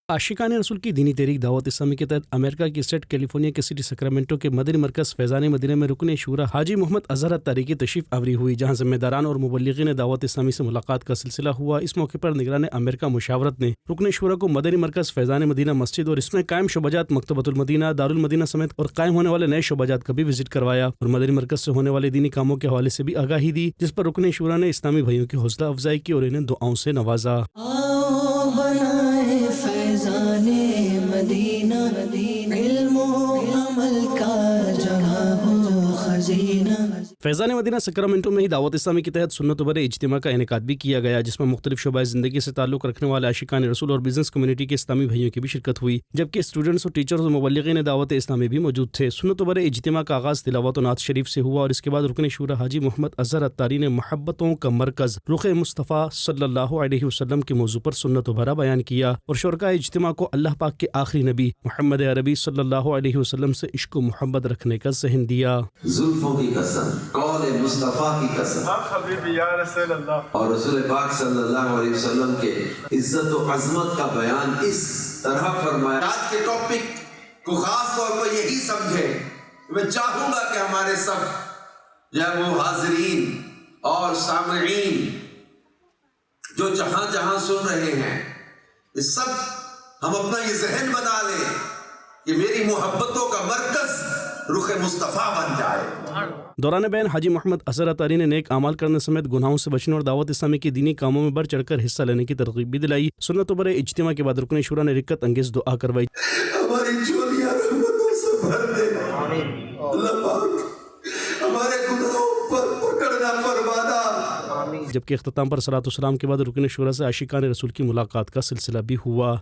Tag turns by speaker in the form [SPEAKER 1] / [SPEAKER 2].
[SPEAKER 1] عاشقان رسول کی دینی تحریک دعوت اسلامی کے تحت امریکہ کی اسٹیٹ کیلیفورنیا کے سٹی سیکرامنٹو کے مدنی مرکز فیضان مدینہ میں رکن شورا حاجی محمد اظہر اتاری کی تشریف آوری ہوئی، جہاں ذمہ داران اور مبلغین دعوت اسلامی سے ملاقات کا سلسلہ ہوا۔ اس موقع پر نگران امریکہ مشاورت نے رکن شورا کو مدنی مرکز فیضان مدینہ مسجد اور اس میں قائم شعبہ مکتبۃ المدینہ، دارالمدینہ سمیت اور قائم ہونے والے نئے شعبہ کا بھی وزٹ کروایا اور مدنی مرکز سے ہونے والے دینی کاموں کے حوالے سے بھی آگاہی دی، جس پر رکن شورا نے اسلامی بھائیوں کی حوصلہ افزائی کی اور انہیں دعاؤں سے نوازا۔
[SPEAKER 2] مدینہ علم و عمل کا جگہ ہو خزینہ۔
[SPEAKER 1] فیضان مدینہ سیکرامنٹو میں ہی دعوت اسلامی کے تحت سنت و بر اجتماع کا انعقاد بھی کیا گیا، جس میں مختلف شعبۂ زندگی سے تعلق رکھنے والے عاشقان رسول اور بزنس کمیونٹی کے اسلامی بھائیوں کی بھی شرکت ہوئی، جبکہ اسٹوڈنٹس اور ٹیچرز اور مبلغین دعوت اسلامی بھی موجود تھے۔ سنت و بر اجتماع کا آغاز تلاوت و نعت شریف سے ہوا اور اس کے بعد رکن شورا حاجی محمد اظہر اتاری نے محبتوں کا مرکز رخ مصطفیٰ صلی اللہ علیہ وسلم کے موضوع پر سنت و برا بیان کیا اور شرکاء اجتماع کو اللہ پاک کے آخری نبی محمد عربی صلی اللہ علیہ وسلم سے عشق و محبت رکھنے کا ذہن دیا۔
[SPEAKER 3] زلفوں کی قسم، قول مصطفیٰ کی قسم
[SPEAKER 4] حبیبی یا رسول اللہ
[SPEAKER 3] اور رسول پاک صلی اللہ علیہ وسلم کے عزت و عظمت کا بیان اس طرح فرمایا۔ آج کے ٹاپک کو خاص طور پر یہی سمجھیں، میں چاہوں گا کہ ہمارے سب جو ہے وہ حاضرین اور سامعین جو جہاں جہاں سن رہے ہیں، یہ سب ہم اپنا یہ ذہن بنا لیں کہ میری محبتوں کا مرکز رخ مصطفیٰ بن جائے۔
[SPEAKER 1] دوران بیان حاجی محمد اظہر اتاری نے نیک اعمال کرنے سمیت گناہوں سے بچنے اور دعوت اسلامی کے دینی کاموں میں بڑھ چڑھ کر حصہ لینے کی ترغیب بھی دلائی۔ سنت و بر اجتماع کے بعد رکن شورا نے رکت انگیز دعا کروائی۔
[SPEAKER 3] ہماری چولیاں رحمتوں سے بھر دے اللہ پاک، ہمارے گناہوں پر پکڑنا فرمانا۔
[SPEAKER 1] جبکہ اختتام پر صلاۃ و سلام کے بعد رکن شورا سے عاشقان رسول کی ملاقات کا سلسلہ بھی ہوا۔